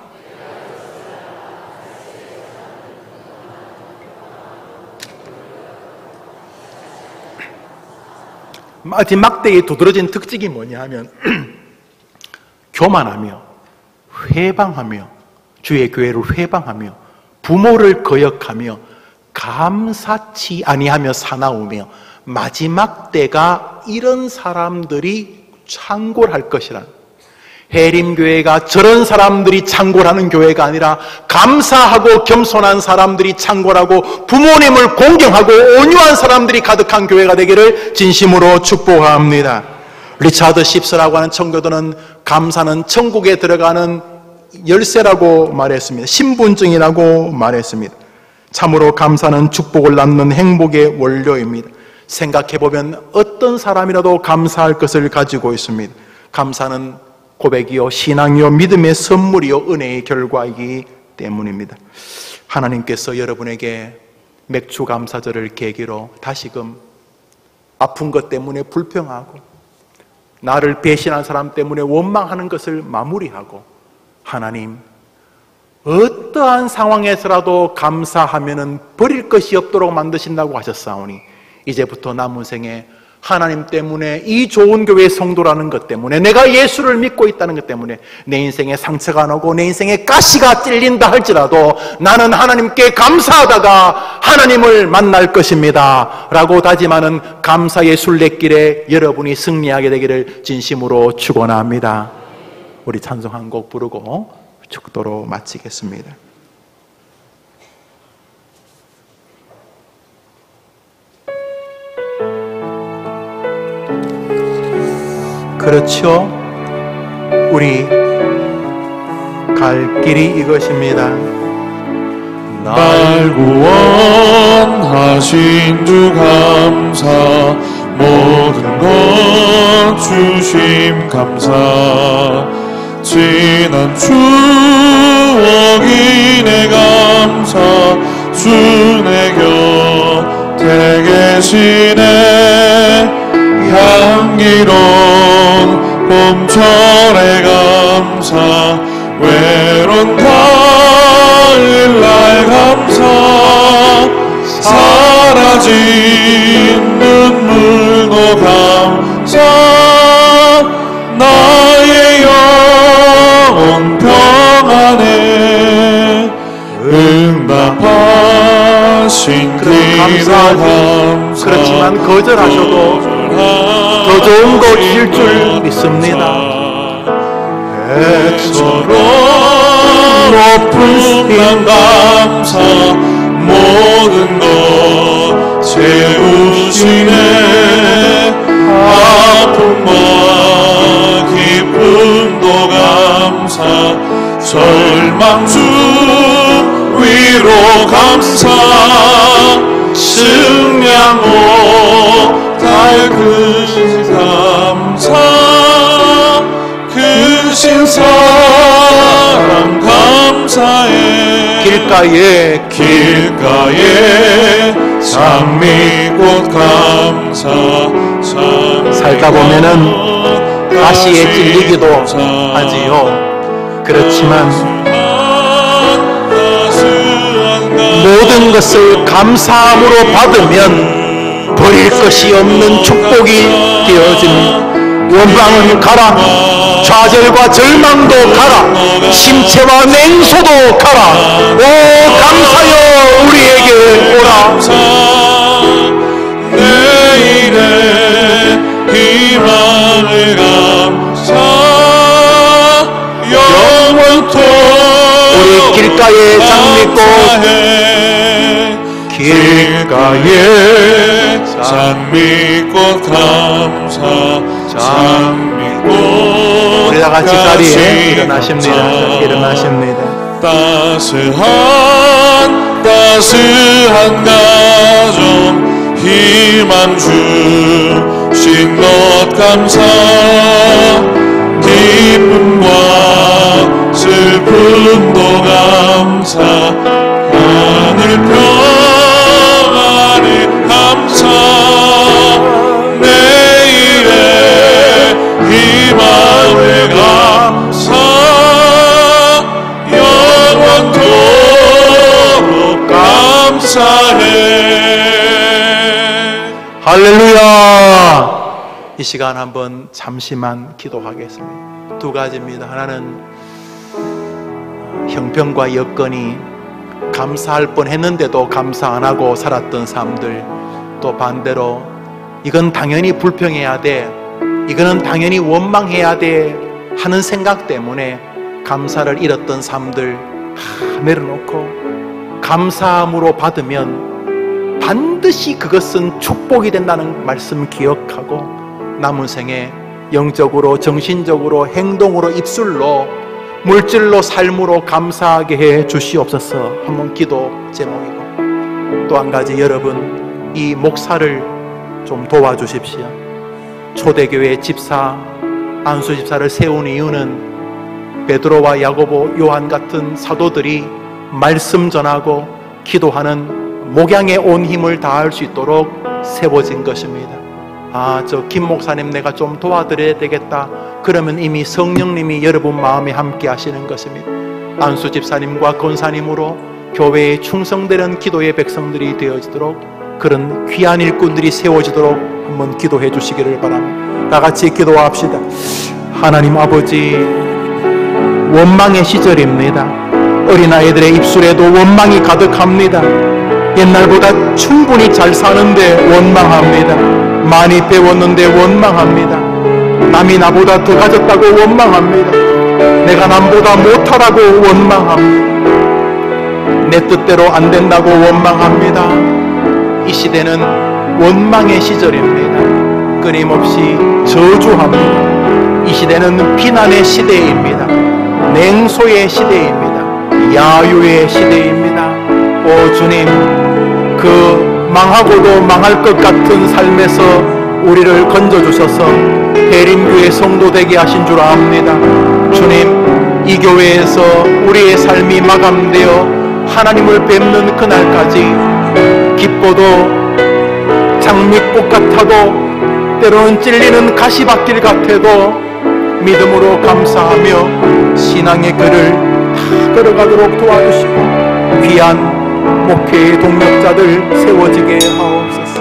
막대의 두드러진 특징이 뭐냐 하면 교만하며 회방하며 주의 교회를 회방하며 부모를 거역하며 감사치 아니하며 사나우며 마지막 때가 이런 사람들이 창궐할 것이라. 해림교회가 저런 사람들이 창궐하는 교회가 아니라 감사하고 겸손한 사람들이 창궐하고 부모님을 공경하고 온유한 사람들이 가득한 교회가 되기를 진심으로 축복합니다. 리차드 십스라고 하는 청교도는 감사는 천국에 들어가는 열쇠라고 말했습니다. 신분증이라고 말했습니다. 참으로 감사는 축복을 낳는 행복의 원료입니다. 생각해보면 어떤 사람이라도 감사할 것을 가지고 있습니다. 감사는 고백이요, 신앙이요, 믿음의 선물이요, 은혜의 결과이기 때문입니다. 하나님께서 여러분에게 맥주 감사절을 계기로 다시금 아픈 것 때문에 불평하고 나를 배신한 사람 때문에 원망하는 것을 마무리하고, 하나님 어떠한 상황에서라도 감사하면은 버릴 것이 없도록 만드신다고 하셨사오니 이제부터 남은 생에 하나님 때문에, 이 좋은 교회의 성도라는 것 때문에, 내가 예수를 믿고 있다는 것 때문에 내 인생에 상처가 나고 내 인생에 가시가 찔린다 할지라도 나는 하나님께 감사하다가 하나님을 만날 것입니다 라고 다짐하는 감사의 순례길에 여러분이 승리하게 되기를 진심으로 축원합니다. 우리 찬송 한 곡 부르고 축도로 마치겠습니다. 그렇죠. 우리 갈 길이 이것입니다. 날 구원하신 주 감사, 모든 것 주심 감사, 지난 추억이 내 감사, 주 내 곁에 계시네. 향기로운 봄철의 감사, 외로운 가을날 감사, 사라진 눈물도 감사, 나의 영혼 평안에 응답하신 기도 감사. 그렇지만 거절하셔도 더 좋은 거 주실 줄 믿습니다. 애처로 높은 난 감사, 모든 것 채우시네. 아픔과 기쁨도 감사, 절망 중 위로 의로 감사 승량 못할 크신 감사 크신 사랑 감사해 길가에 장미꽃 감사 살다 보면은 가시에 찔리기도 하지요. 그렇지만 모든 것을 감사함으로 받으면 버릴 것이 없는 축복이 되어집니다. 원망은 가라, 좌절과 절망도 가라, 심체와 냉소도 가라. 오 감사여 우리에게 오라. 내일의 희망을 감사 영원토록 우리 길가의 장미꽃 길가에 장미꽃 감사 장미꽃 우리 다 같이 자리에 일어나십니다. 따스한 가정 희망 주신 것 감사 기쁨과 슬픔도 감사 하늘 평안을 감사 내일의 희망을 감사 영원토록 감사해. 할렐루야. 이 시간 한번 잠시만 기도하겠습니다. 두 가지입니다. 하나는 형편과 여건이 감사할 뻔했는데도 감사 안 하고 살았던 사람들, 또 반대로 이건 당연히 불평해야 돼, 이거는 당연히 원망해야 돼 하는 생각 때문에 감사를 잃었던 사람들 내려놓고 감사함으로 받으면 반드시 그것은 축복이 된다는 말씀 기억하고 남은 생에 영적으로 정신적으로 행동으로 입술로 물질로 삶으로 감사하게 해 주시옵소서. 한번 기도 제목이고, 또 한 가지, 여러분 이 목사를 좀 도와주십시오. 초대교회 집사 안수 집사를 세운 이유는 베드로와 야고보 요한 같은 사도들이 말씀 전하고 기도하는 목양에 온 힘을 다할 수 있도록 세워진 것입니다. 저 김 목사님 내가 좀 도와드려야 되겠다 그러면 이미 성령님이 여러분 마음에 함께 하시는 것입니다. 안수 집사님과 권사님으로 교회에 충성되는 기도의 백성들이 되어지도록, 그런 귀한 일꾼들이 세워지도록 한번 기도해 주시기를 바랍니다. 다 같이 기도합시다. 하나님 아버지, 원망의 시절입니다. 어린아이들의 입술에도 원망이 가득합니다. 옛날보다 충분히 잘 사는데 원망합니다. 많이 배웠는데 원망합니다. 남이 나보다 더 가졌다고 원망합니다. 내가 남보다 못하다고 원망합니다. 내 뜻대로 안 된다고 원망합니다. 이 시대는 원망의 시절입니다. 끊임없이 저주합니다. 이 시대는 비난의 시대입니다. 냉소의 시대입니다. 야유의 시대입니다. 오 주님, 그 망하고도 망할 것 같은 삶에서 우리를 건져주셔서 대림교회 성도 되게 하신 줄 압니다. 주님, 이 교회에서 우리의 삶이 마감되어 하나님을 뵙는 그날까지 기뻐도 장미꽃 같아도 때로는 찔리는 가시밭길 같아도 믿음으로 감사하며 신앙의 길을 다 걸어가도록 도와주시고 귀한 목회의 동력자들 세워지게 하옵소서.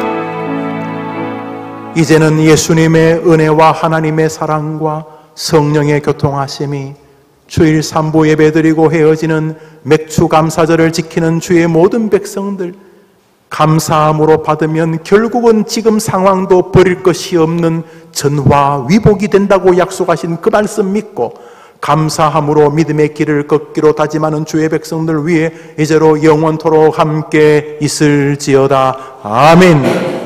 이제는 예수님의 은혜와 하나님의 사랑과 성령의 교통하심이 주일 3부 예배드리고 헤어지는 맥주 감사절을 지키는 주의 모든 백성들 감사함으로 받으면 결국은 지금 상황도 버릴 것이 없는 전화 위복이 된다고 약속하신 그 말씀 믿고 감사함으로 믿음의 길을 걷기로 다짐하는 주의 백성들 위해 이제로 영원토록 함께 있을지어다. 아멘.